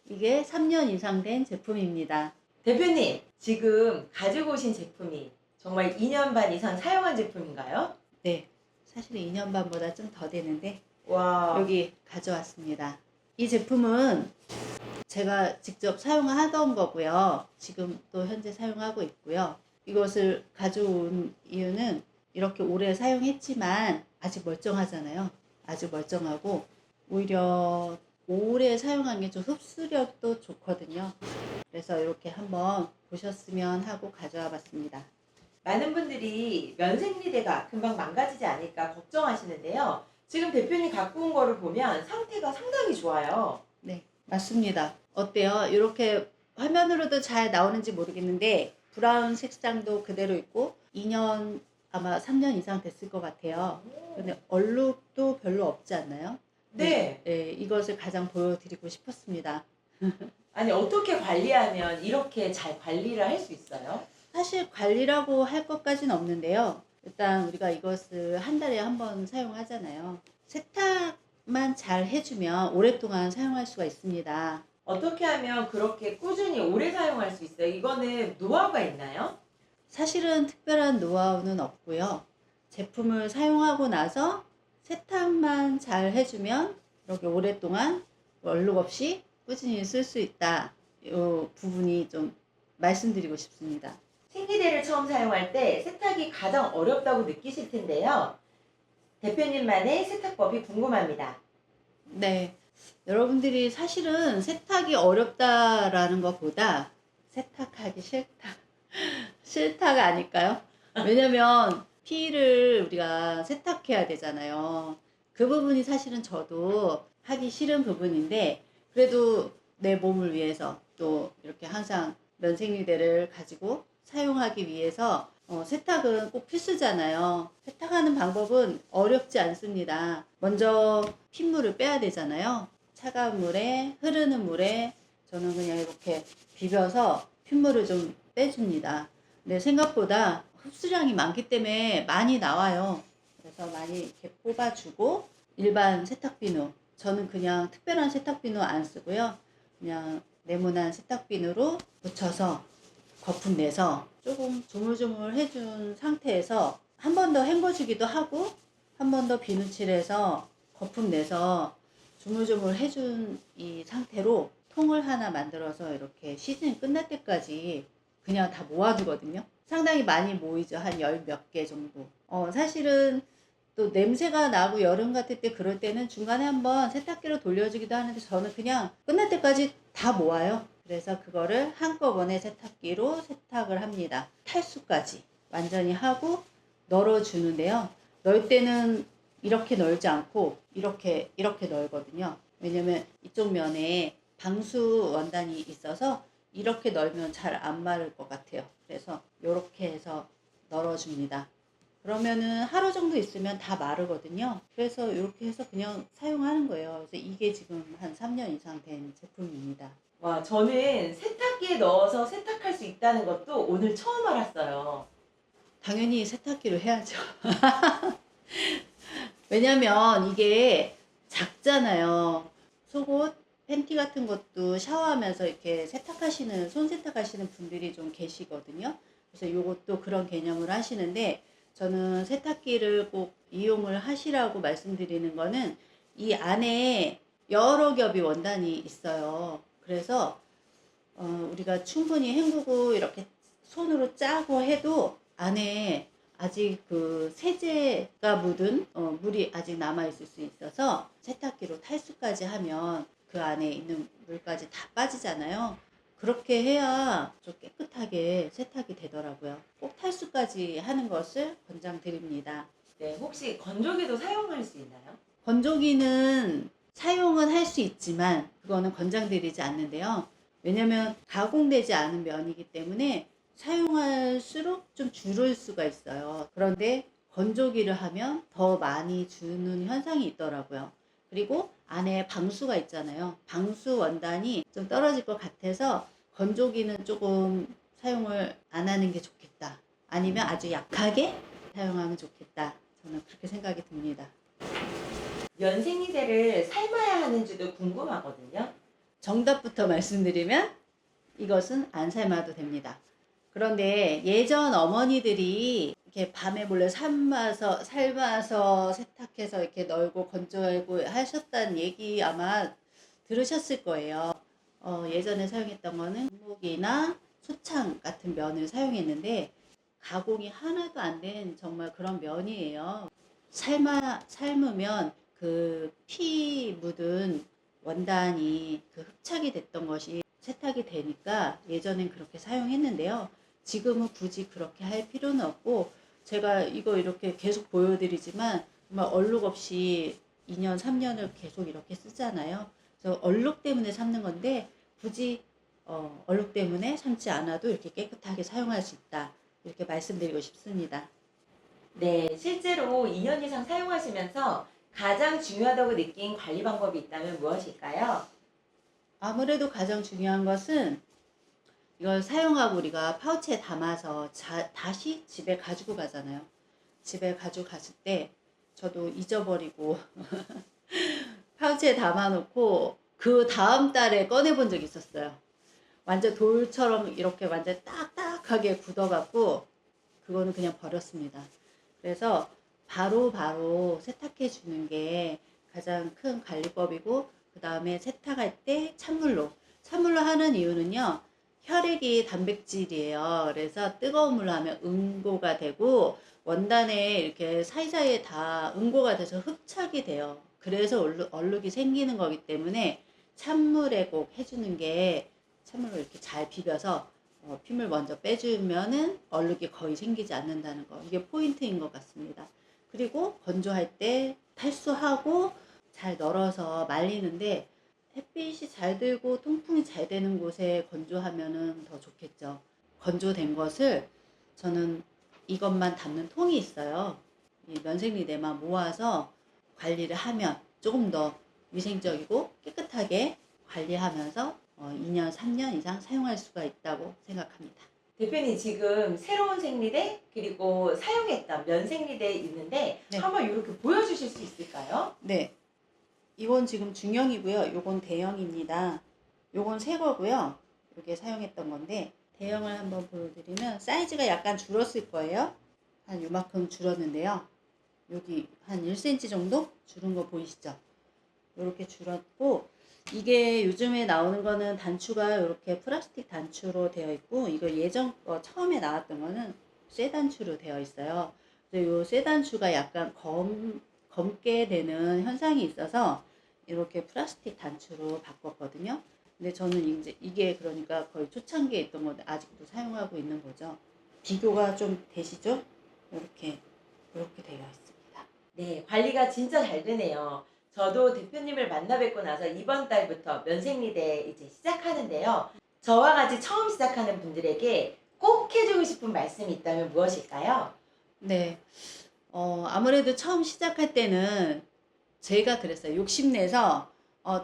이게 3년 이상 된 제품입니다. 대표님, 지금 가지고 오신 제품이 정말 2년 반 이상 사용한 제품인가요? 네, 사실 2년 반보다 좀 더 되는데 와, 여기 가져왔습니다. 이 제품은 제가 직접 사용하던 거고요. 지금 또 현재 사용하고 있고요. 이것을 가져온 이유는 이렇게 오래 사용했지만 아직 멀쩡하잖아요. 아주 멀쩡하고 오히려 오래 사용한 게 좀 흡수력도 좋거든요. 그래서 이렇게 한번 보셨으면 하고 가져와 봤습니다. 많은 분들이 면생리대가 금방 망가지지 않을까 걱정하시는데요. 지금 대표님 갖고 온 거를 보면 상태가 상당히 좋아요. 네, 맞습니다. 어때요? 이렇게 화면으로도 잘 나오는지 모르겠는데 브라운 색상도 그대로 있고 2년 아마 3년 이상 됐을 것 같아요. 근데 얼룩도 별로 없지 않나요? 네. 네, 이것을 가장 보여드리고 싶었습니다. 아니, 어떻게 관리하면 이렇게 잘 관리를 할 수 있어요? 사실 관리라고 할 것까지는 없는데요. 일단 우리가 이것을 한 달에 한 번 사용하잖아요. 세탁만 잘 해주면 오랫동안 사용할 수가 있습니다. 어떻게 하면 그렇게 꾸준히 오래 사용할 수 있어요? 이거는 노하우가 있나요? 사실은 특별한 노하우는 없고요. 제품을 사용하고 나서 세탁만 잘 해주면 이렇게 오랫동안 얼룩 없이 꾸준히 쓸 수 있다. 이 부분이 좀 말씀드리고 싶습니다. 생리대를 처음 사용할 때 세탁이 가장 어렵다고 느끼실 텐데요. 대표님만의 세탁법이 궁금합니다. 네. 여러분들이 사실은 세탁이 어렵다라는 것보다 세탁하기 싫다. 싫다가 아닐까요? 왜냐면 피를 우리가 세탁해야 되잖아요. 그 부분이 사실은 저도 하기 싫은 부분인데 그래도 내 몸을 위해서 또 이렇게 항상 면생리대를 가지고 사용하기 위해서 세탁은 꼭 필수잖아요. 세탁하는 방법은 어렵지 않습니다. 먼저 핏물을 빼야 되잖아요. 차가운 물에 흐르는 물에 저는 그냥 이렇게 비벼서 핏물을 좀 빼줍니다. 근데 생각보다 흡수량이 많기 때문에 많이 나와요. 그래서 많이 이렇게 뽑아주고 일반 세탁비누 저는 그냥 특별한 세탁비누 안 쓰고요. 그냥 네모난 세탁비누로 묻혀서 거품 내서 조금 조물조물 해준 상태에서 한 번 더 헹궈주기도 하고 한 번 더 비누칠해서 거품 내서 조물조물 해준 이 상태로 통을 하나 만들어서 이렇게 시즌이 끝날 때까지 그냥 다 모아두거든요. 상당히 많이 모이죠. 한 열 몇 개 정도. 사실은 또 냄새가 나고 여름 같을 때 그럴 때는 중간에 한번 세탁기로 돌려주기도 하는데 저는 그냥 끝날 때까지 다 모아요. 그래서 그거를 한꺼번에 세탁기로 세탁을 합니다. 탈수까지 완전히 하고 널어주는데요. 널 때는 이렇게 널지 않고 이렇게 널거든요. 왜냐면 이쪽 면에 방수 원단이 있어서 이렇게 널면 잘 안 마를 것 같아요. 그래서 이렇게 해서 널어줍니다. 그러면은 하루 정도 있으면 다 마르거든요. 그래서 이렇게 해서 그냥 사용하는 거예요. 그래서 이게 지금 한 3년 이상 된 제품입니다. 와, 저는 세탁기에 넣어서 세탁할 수 있다는 것도 오늘 처음 알았어요. 당연히 세탁기로 해야죠. 왜냐면 이게 작잖아요. 속옷, 팬티 같은 것도 샤워하면서 이렇게 손 세탁하시는 분들이 좀 계시거든요. 그래서 이것도 그런 개념으로 하시는데 저는 세탁기를 꼭 이용을 하시라고 말씀드리는 거는 이 안에 여러 겹이 원단이 있어요. 그래서 우리가 충분히 헹구고 이렇게 손으로 짜고 해도 안에 아직 그 세제가 묻은 물이 아직 남아 있을 수 있어서 세탁기로 탈수까지 하면 그 안에 있는 물까지 다 빠지잖아요. 그렇게 해야 좀 깨끗하게 세탁이 되더라고요. 꼭 탈수까지 하는 것을 권장드립니다. 네, 혹시 건조기도 사용할 수 있나요? 건조기는 사용은 할 수 있지만 그거는 권장드리지 않는데요. 왜냐면 가공되지 않은 면이기 때문에 사용할수록 좀 줄을 수가 있어요. 그런데 건조기를 하면 더 많이 주는 현상이 있더라고요. 그리고 안에 방수가 있잖아요. 방수 원단이 좀 떨어질 것 같아서 건조기는 조금 사용을 안 하는 게 좋겠다. 아니면 아주 약하게 사용하면 좋겠다. 저는 그렇게 생각이 듭니다. 면생리대를 삶아야 하는지도 궁금하거든요. 정답부터 말씀드리면 이것은 안 삶아도 됩니다. 그런데 예전 어머니들이 이렇게 밤에 몰래 삶아서 세탁해서 이렇게 널고 건조하고 하셨다는 얘기 아마 들으셨을 거예요. 예전에 사용했던 거는 국목이나 소창 같은 면을 사용했는데 가공이 하나도 안 된 정말 그런 면이에요. 삶으면 그 피 묻은 원단이 그 흡착이 됐던 것이 세탁이 되니까 예전엔 그렇게 사용했는데요. 지금은 굳이 그렇게 할 필요는 없고 제가 이거 이렇게 계속 보여드리지만 정말 얼룩 없이 2년, 3년을 계속 이렇게 쓰잖아요. 그래서 얼룩 때문에 삶는 건데 굳이 얼룩 때문에 삶지 않아도 이렇게 깨끗하게 사용할 수 있다. 이렇게 말씀드리고 싶습니다. 네, 실제로 2년 이상 사용하시면서 가장 중요하다고 느낀 관리 방법이 있다면 무엇일까요? 아무래도 가장 중요한 것은 이걸 사용하고 우리가 파우치에 담아서 다시 집에 가지고 가잖아요. 집에 가지고 갔을 때 저도 잊어버리고 파우치에 담아놓고 그 다음 달에 꺼내본 적이 있었어요. 완전 돌처럼 이렇게 완전 딱딱하게 굳어갖고 그거는 그냥 버렸습니다. 그래서 바로 세탁해 주는 게 가장 큰 관리법이고 그 다음에 세탁할 때 찬물로 하는 이유는요. 혈액이 단백질이에요. 그래서 뜨거운 물로 하면 응고가 되고 원단에 이렇게 사이사이에 다 응고가 돼서 흡착이 돼요. 그래서 얼룩이 생기는 거기 때문에 찬물에 꼭 해주는 게 찬물로 이렇게 잘 비벼서 핏물 먼저 빼주면은 얼룩이 거의 생기지 않는다는 거. 이게 포인트인 것 같습니다. 그리고 건조할 때 탈수하고 잘 널어서 말리는데 햇빛이 잘 들고 통풍이 잘 되는 곳에 건조하면은 더 좋겠죠. 건조된 것을 저는 이것만 담는 통이 있어요. 이 면생리대만 모아서 관리를 하면 조금 더 위생적이고 깨끗하게 관리하면서 2년, 3년 이상 사용할 수가 있다고 생각합니다. 대표님 지금 새로운 생리대 그리고 사용했던 면 생리대 있는데 네. 한번 이렇게 보여주실 수 있을까요? 네. 이건 지금 중형이고요. 요건 대형입니다. 요건 새 거고요. 이게 사용했던 건데 대형을 한번 보여드리면 사이즈가 약간 줄었을 거예요. 한 요만큼 줄었는데요. 여기 한 1cm 정도 줄은 거 보이시죠? 이렇게 줄었고 이게 요즘에 나오는 거는 단추가 이렇게 플라스틱 단추로 되어 있고 이거 예전 거 처음에 나왔던 거는 쇠 단추로 되어 있어요. 그래서 이 쇠 단추가 약간 검게 되는 현상이 있어서 이렇게 플라스틱 단추로 바꿨거든요. 근데 저는 이제 이게 그러니까 거의 초창기에 있던 건데 아직도 사용하고 있는 거죠. 비교가 좀 되시죠? 이렇게 되어 있습니다. 네, 관리가 진짜 잘 되네요. 저도 대표님을 만나 뵙고 나서 이번 달부터 면생리대 이제 시작하는데요. 저와 같이 처음 시작하는 분들에게 꼭 해주고 싶은 말씀이 있다면 무엇일까요? 네. 아무래도 처음 시작할 때는 제가 그랬어요. 욕심내서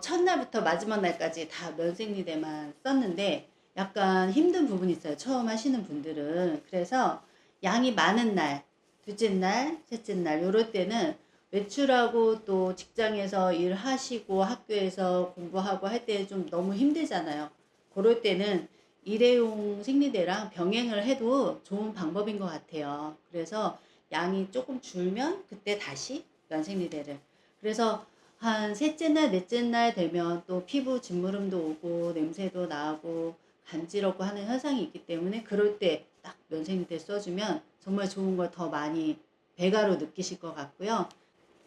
첫날부터 마지막 날까지 다 면생리대만 썼는데 약간 힘든 부분이 있어요. 처음 하시는 분들은. 그래서 양이 많은 날, 둘째 날, 셋째 날 요럴 때는 외출하고 또 직장에서 일하시고 학교에서 공부하고 할 때 좀 너무 힘들잖아요. 그럴 때는 일회용 생리대랑 병행을 해도 좋은 방법인 것 같아요. 그래서 양이 조금 줄면 그때 다시 면생리대를. 그래서 한 셋째 날, 넷째 날 되면 또 피부 진무름도 오고 냄새도 나고 간지럽고 하는 현상이 있기 때문에 그럴 때 딱 면생리대 써주면 정말 좋은 걸 더 많이 배가로 느끼실 것 같고요.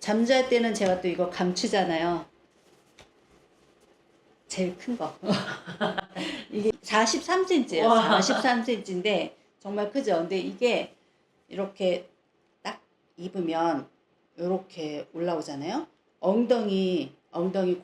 잠잘 때는 제가 또 이거 감추잖아요. 제일 큰 거. 이게 43cm예요. 와. 43cm인데 정말 크죠. 근데 이게 이렇게 딱 입으면 이렇게 올라오잖아요. 엉덩이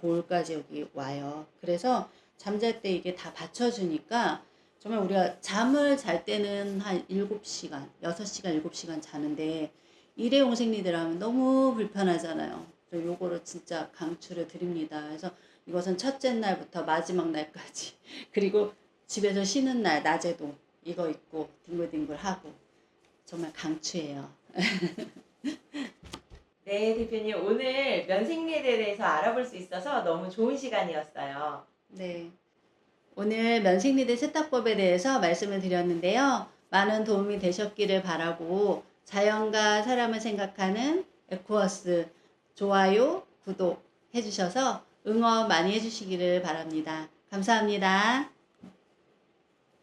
골까지 여기 와요. 그래서 잠잘 때 이게 다 받쳐주니까 정말 우리가 잠을 잘 때는 한 7시간, 6시간, 7시간 자는데 일회용 생리대를 하면 너무 불편하잖아요. 그래서 요거를 진짜 강추를 드립니다. 그래서 이것은 첫째 날부터 마지막 날까지 그리고 집에서 쉬는 날 낮에도 이거 입고 뒹굴뒹굴 하고 정말 강추해요. 네, 대표님 오늘 면생리대에 대해서 알아볼 수 있어서 너무 좋은 시간이었어요. 네. 오늘 면생리대 세탁법에 대해서 말씀을 드렸는데요. 많은 도움이 되셨기를 바라고 자연과 사람을 생각하는 에코워스 좋아요, 구독 해주셔서 응원 많이 해주시기를 바랍니다. 감사합니다.